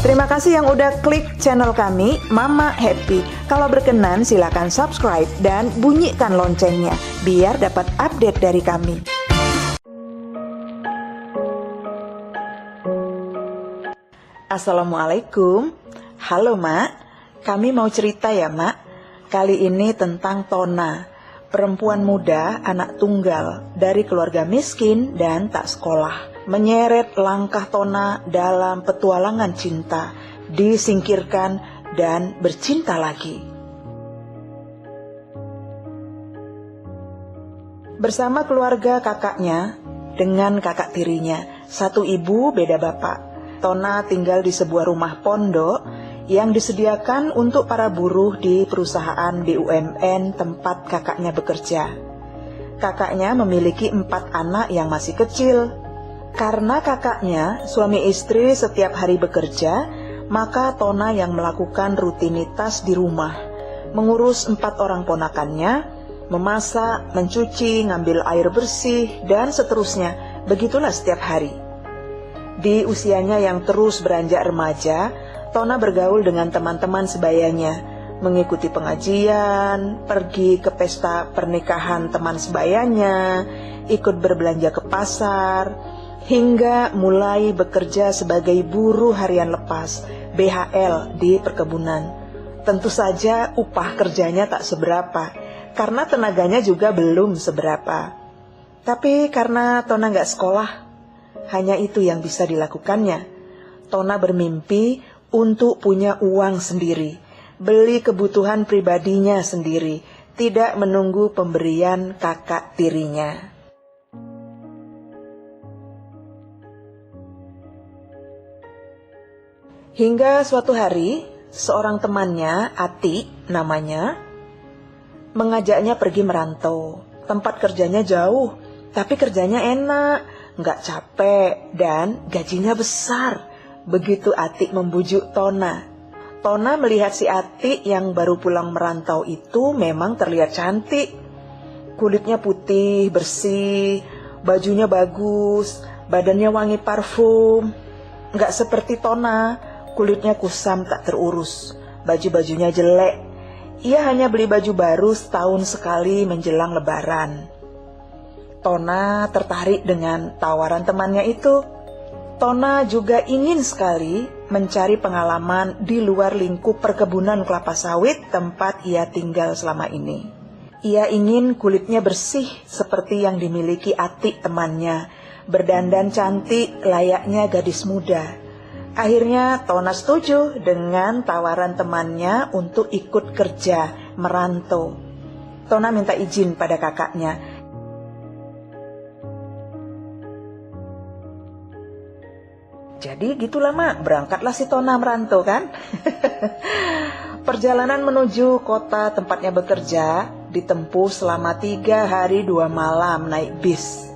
Terima kasih yang udah klik channel kami, Mama Happy. Kalau berkenan silakan subscribe dan bunyikan loncengnya biar dapat update dari kami. Assalamualaikum. Halo Mak, kami mau cerita ya Mak. Kali ini tentang Tona, perempuan muda anak tunggal dari keluarga miskin dan tak sekolah. Menyeret langkah Tona dalam petualangan cinta, disingkirkan dan bercinta lagi. Bersama keluarga kakaknya dengan kakak tirinya, satu ibu beda bapak. Tona tinggal di sebuah rumah pondok yang disediakan untuk para buruh di perusahaan BUMN tempat kakaknya bekerja. Kakaknya memiliki 4 anak yang masih kecil. Karena kakaknya, suami istri setiap hari bekerja, maka Tona yang melakukan rutinitas di rumah, mengurus 4 orang ponakannya, memasak, mencuci, ngambil air bersih, dan seterusnya. Begitulah setiap hari. Di usianya yang terus beranjak remaja, Tona bergaul dengan teman-teman sebayanya, mengikuti pengajian, pergi ke pesta pernikahan teman sebayanya, ikut berbelanja ke pasar, hingga mulai bekerja sebagai buruh harian lepas BHL di perkebunan. Tentu saja upah kerjanya tak seberapa, karena tenaganya juga belum seberapa. Tapi karena Tona gak sekolah, hanya itu yang bisa dilakukannya. Tona bermimpi untuk punya uang sendiri, beli kebutuhan pribadinya sendiri, tidak menunggu pemberian kakak tirinya. Hingga suatu hari, seorang temannya, Ati namanya, mengajaknya pergi merantau. Tempat kerjanya jauh, tapi kerjanya enak, nggak capek, dan gajinya besar. Begitu Ati membujuk Tona. Tona melihat si Ati yang baru pulang merantau itu memang terlihat cantik. Kulitnya putih, bersih, bajunya bagus, badannya wangi parfum. Nggak seperti Tona, kulitnya kusam tak terurus, baju-bajunya jelek. Ia hanya beli baju baru setahun sekali menjelang lebaran. Tona tertarik dengan tawaran temannya itu. Tona juga ingin sekali mencari pengalaman di luar lingkup perkebunan kelapa sawit tempat ia tinggal selama ini. Ia ingin kulitnya bersih seperti yang dimiliki Ati temannya, berdandan cantik layaknya gadis muda. Akhirnya Tona setuju dengan tawaran temannya untuk ikut kerja merantau. Tona minta izin pada kakaknya. Jadi gitulah Mak, berangkatlah si Tona merantau kan. Perjalanan menuju kota tempatnya bekerja ditempuh selama 3 hari 2 malam naik bis.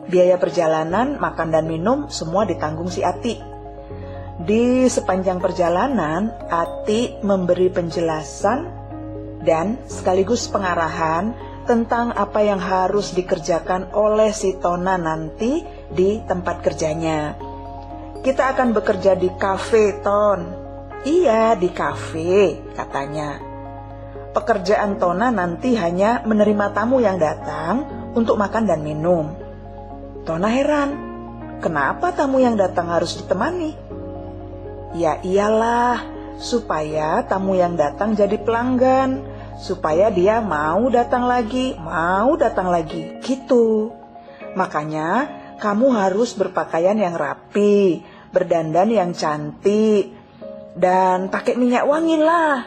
Biaya perjalanan, makan dan minum semua ditanggung si Ati. Di sepanjang perjalanan, Ati memberi penjelasan dan sekaligus pengarahan tentang apa yang harus dikerjakan oleh si Tona nanti di tempat kerjanya. Kita akan bekerja di kafe, Ton. Iya, di kafe, katanya. Pekerjaan Tona nanti hanya menerima tamu yang datang untuk makan dan minum. Tona heran, kenapa tamu yang datang harus ditemani? Ya iyalah, supaya tamu yang datang jadi pelanggan, supaya dia mau datang lagi, gitu. Makanya kamu harus berpakaian yang rapi, berdandan yang cantik, dan pakai minyak wangi lah,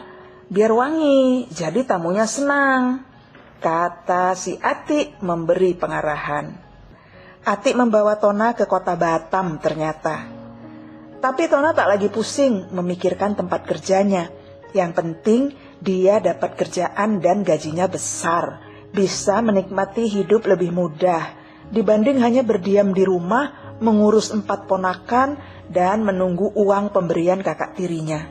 biar wangi, jadi tamunya senang, kata si Ati memberi pengarahan. Ati membawa Tona ke kota Batam ternyata. Tapi Tona tak lagi pusing memikirkan tempat kerjanya. Yang penting dia dapat kerjaan dan gajinya besar, bisa menikmati hidup lebih mudah dibanding hanya berdiam di rumah, mengurus 4 ponakan, dan menunggu uang pemberian kakak tirinya.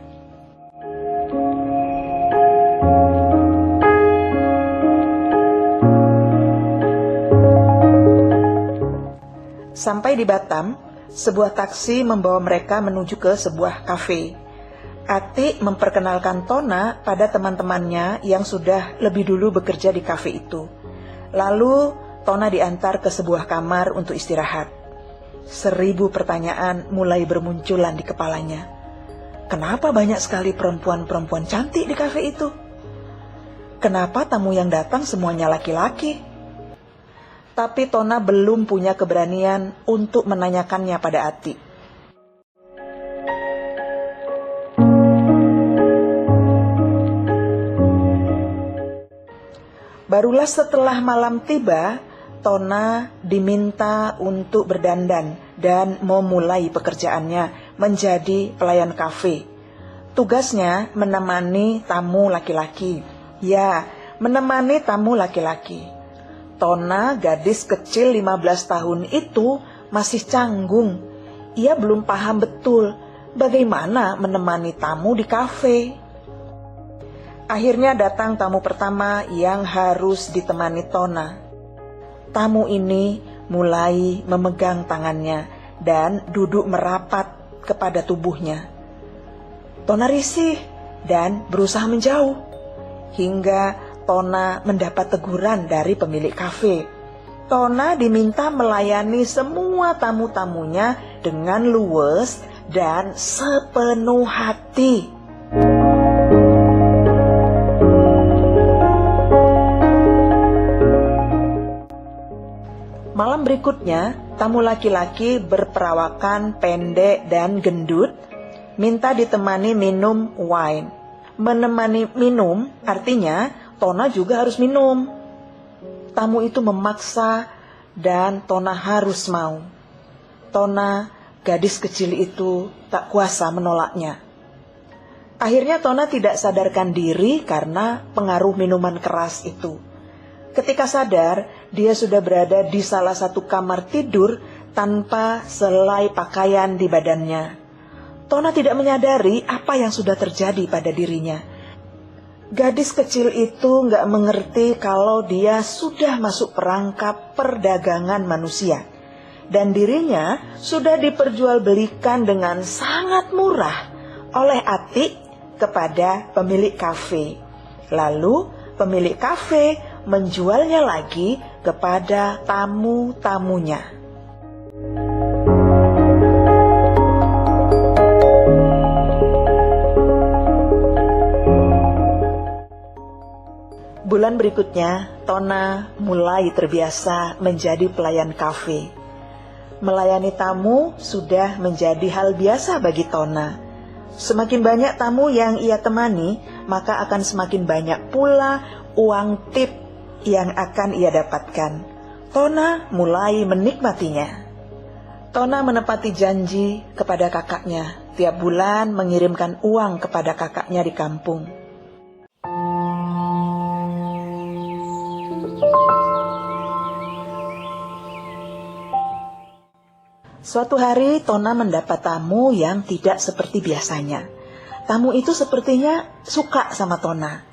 Sampai di Batam, Sebuah taksi membawa mereka menuju ke sebuah kafe. Atik memperkenalkan Tona pada teman-temannya yang sudah lebih dulu bekerja di kafe itu. Lalu Tona diantar ke sebuah kamar untuk istirahat. 1000 pertanyaan mulai bermunculan di kepalanya. Kenapa banyak sekali perempuan-perempuan cantik di kafe itu? Kenapa tamu yang datang semuanya laki-laki? Tapi Tona belum punya keberanian untuk menanyakannya pada Atik. Barulah setelah malam tiba, Tona diminta untuk berdandan dan memulai pekerjaannya menjadi pelayan kafe. Tugasnya menemani tamu laki-laki. Ya, menemani tamu laki-laki. Tona, gadis kecil 15 tahun itu masih canggung. Ia belum paham betul bagaimana menemani tamu di kafe. Akhirnya datang tamu pertama yang harus ditemani Tona. Tamu ini mulai memegang tangannya dan duduk merapat kepada tubuhnya. Tona risih dan berusaha menjauh, hingga Tona mendapat teguran dari pemilik kafe. Tona diminta melayani semua tamu-tamunya dengan luwes dan sepenuh hati. Malam berikutnya, tamu laki-laki berperawakan pendek dan gendut minta ditemani minum wine. Menemani minum artinya Tona juga harus minum. Tamu itu memaksa dan Tona harus mau. Tona, gadis kecil itu, tak kuasa menolaknya. Akhirnya Tona tidak sadarkan diri karena pengaruh minuman keras itu. Ketika sadar, dia sudah berada di salah satu kamar tidur tanpa selai pakaian di badannya. Tona tidak menyadari apa yang sudah terjadi pada dirinya. Gadis kecil itu nggak mengerti kalau dia sudah masuk perangkap perdagangan manusia. Dan dirinya sudah diperjualbelikan dengan sangat murah oleh Atik kepada pemilik kafe. Lalu pemilik kafe menjualnya lagi kepada tamu-tamunya. Bulan berikutnya, Tona mulai terbiasa menjadi pelayan kafe. Melayani tamu sudah menjadi hal biasa bagi Tona. Semakin banyak tamu yang ia temani, maka akan semakin banyak pula uang tip yang akan ia dapatkan. Tona mulai menikmatinya. Tona menepati janji kepada kakaknya, tiap bulan mengirimkan uang kepada kakaknya di kampung. Suatu hari Tona mendapat tamu yang tidak seperti biasanya. Tamu itu sepertinya suka sama Tona.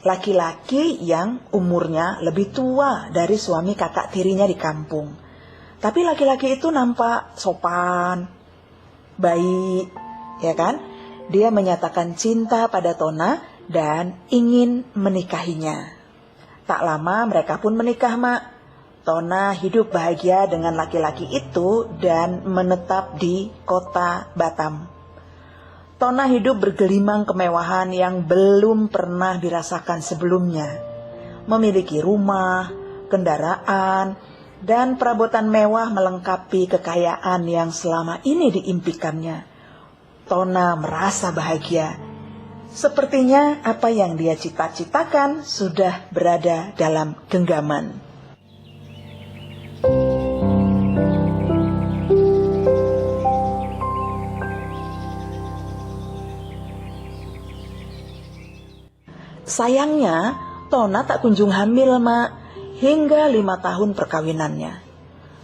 Laki-laki yang umurnya lebih tua dari suami kakak tirinya di kampung. Tapi laki-laki itu nampak sopan, baik, ya kan? Dia menyatakan cinta pada Tona dan ingin menikahinya. Tak lama mereka pun menikah, Mak. Tona hidup bahagia dengan laki-laki itu dan menetap di kota Batam. Tona hidup bergelimang kemewahan yang belum pernah dirasakan sebelumnya. Memiliki rumah, kendaraan, dan perabotan mewah melengkapi kekayaan yang selama ini diimpikannya. Tona merasa bahagia. Sepertinya apa yang dia cita-citakan sudah berada dalam genggaman. Sayangnya, Tona tak kunjung hamil, Mak, hingga 5 tahun perkawinannya.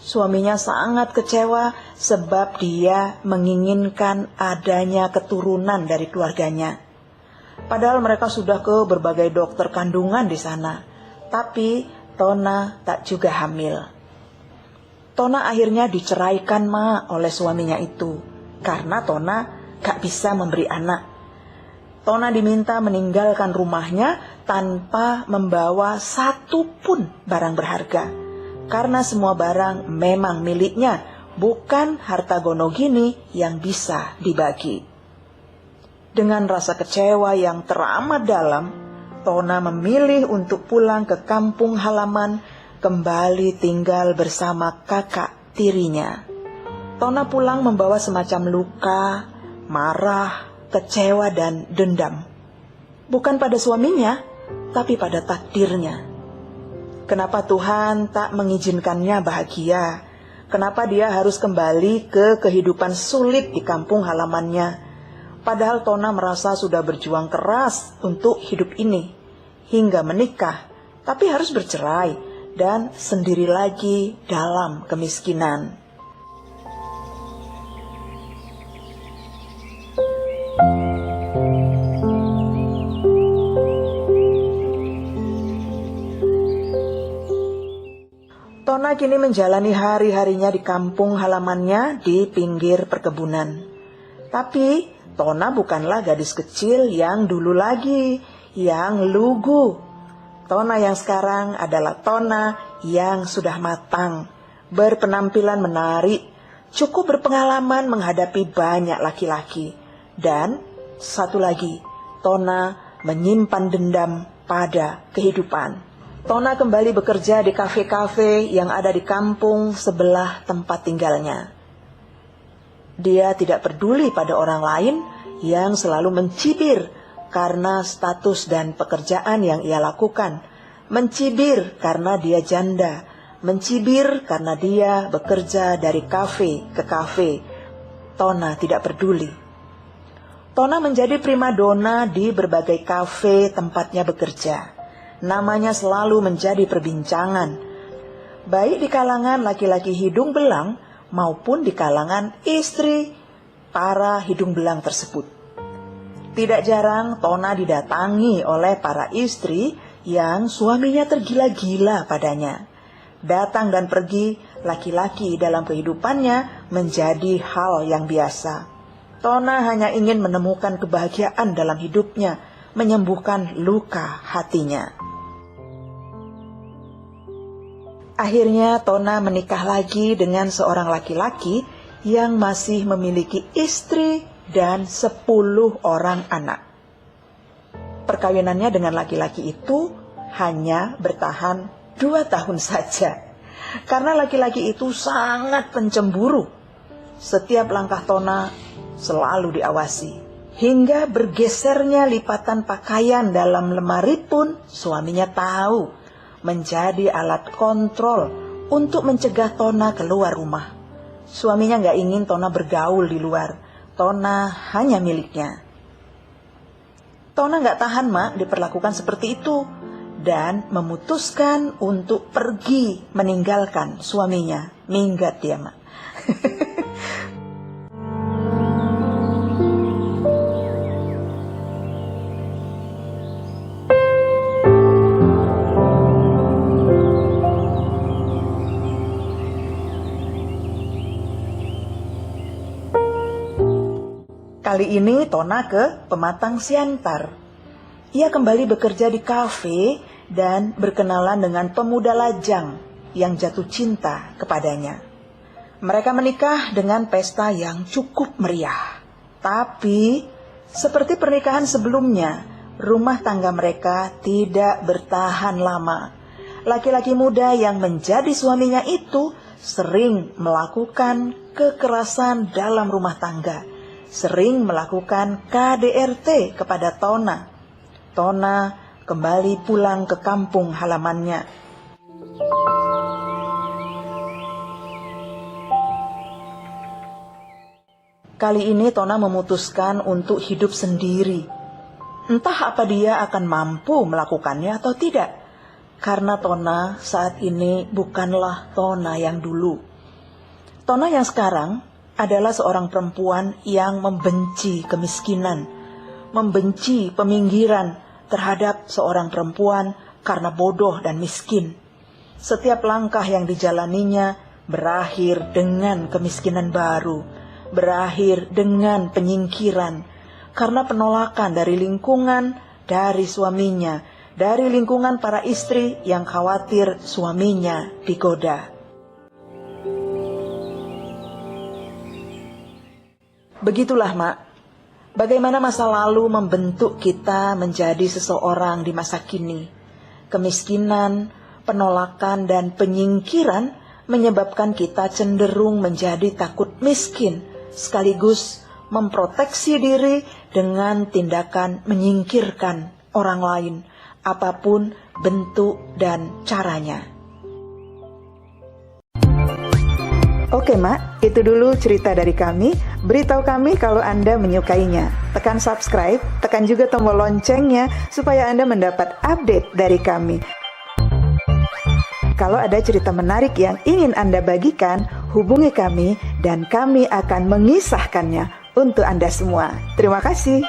Suaminya sangat kecewa sebab dia menginginkan adanya keturunan dari keluarganya. Padahal mereka sudah ke berbagai dokter kandungan di sana, tapi Tona tak juga hamil. Tona akhirnya diceraikan oleh suaminya itu, karena Tona gak bisa memberi anak. Tona diminta meninggalkan rumahnya tanpa membawa satu pun barang berharga, karena semua barang memang miliknya, bukan harta gonogini yang bisa dibagi. Dengan rasa kecewa yang teramat dalam, Tona memilih untuk pulang ke kampung halaman, kembali tinggal bersama kakak tirinya. Tona pulang membawa semacam luka, marah, kecewa, dan dendam. Bukan pada suaminya, tapi pada takdirnya. Kenapa Tuhan tak mengizinkannya bahagia? Kenapa dia harus kembali ke kehidupan sulit di kampung halamannya? Padahal Tona merasa sudah berjuang keras untuk hidup ini, hingga menikah, tapi harus bercerai dan sendiri lagi dalam kemiskinan. Tona kini menjalani hari-harinya di kampung halamannya di pinggir perkebunan. Tapi Tona bukanlah gadis kecil yang dulu lagi, yang lugu. Tona yang sekarang adalah Tona yang sudah matang, berpenampilan menarik, cukup berpengalaman menghadapi banyak laki-laki. Dan satu lagi, Tona menyimpan dendam pada kehidupan. Tona kembali bekerja di kafe-kafe yang ada di kampung sebelah tempat tinggalnya. Dia tidak peduli pada orang lain yang selalu mencibir karena status dan pekerjaan yang ia lakukan, mencibir karena dia janda, mencibir karena dia bekerja dari kafe ke kafe. Tona tidak peduli. Tona menjadi primadona di berbagai kafe tempatnya bekerja. Namanya selalu menjadi perbincangan, baik di kalangan laki-laki hidung belang maupun di kalangan istri para hidung belang tersebut. Tidak jarang Tona didatangi oleh para istri yang suaminya tergila-gila padanya. Datang dan pergi laki-laki dalam kehidupannya menjadi hal yang biasa. Tona hanya ingin menemukan kebahagiaan dalam hidupnya, menyembuhkan luka hatinya. Akhirnya Tona menikah lagi dengan seorang laki-laki yang masih memiliki istri dan 10 orang anak. Perkawinannya dengan laki-laki itu hanya bertahan 2 tahun saja, karena laki-laki itu sangat pencemburu. Setiap langkah Tona selalu diawasi, hingga bergesernya lipatan pakaian dalam lemari pun suaminya tahu, menjadi alat kontrol untuk mencegah Tona keluar rumah. Suaminya gak ingin Tona bergaul di luar. Tona hanya miliknya. Tona gak tahan diperlakukan seperti itu, dan memutuskan untuk pergi meninggalkan suaminya. Minggat dia Kali ini Tona ke Pematang Siantar. Ia kembali bekerja di kafe dan berkenalan dengan pemuda lajang yang jatuh cinta kepadanya. Mereka menikah dengan pesta yang cukup meriah. Tapi seperti pernikahan sebelumnya, rumah tangga mereka tidak bertahan lama. Laki-laki muda yang menjadi suaminya itu sering melakukan kekerasan dalam rumah tangga, sering melakukan KDRT kepada Tona. Tona kembali pulang ke kampung halamannya. Kali ini Tona memutuskan untuk hidup sendiri. Entah apa dia akan mampu melakukannya atau tidak, karena Tona saat ini bukanlah Tona yang dulu. Tona yang sekarang adalah seorang perempuan yang membenci kemiskinan, membenci peminggiran terhadap seorang perempuan karena bodoh dan miskin. Setiap langkah yang dijalaninya berakhir dengan kemiskinan baru, berakhir dengan penyingkiran, karena penolakan dari lingkungan, dari suaminya, dari lingkungan para istri yang khawatir suaminya digoda. Begitulah, Mak, bagaimana masa lalu membentuk kita menjadi seseorang di masa kini. Kemiskinan, penolakan, dan penyingkiran menyebabkan kita cenderung menjadi takut miskin, sekaligus memproteksi diri dengan tindakan menyingkirkan orang lain, apapun bentuk dan caranya. Oke, Mak, itu dulu cerita dari kami. Beritahu kami kalau Anda menyukainya. Tekan subscribe, tekan juga tombol loncengnya supaya Anda mendapat update dari kami. Kalau ada cerita menarik yang ingin Anda bagikan, hubungi kami dan kami akan mengisahkannya untuk Anda semua. Terima kasih.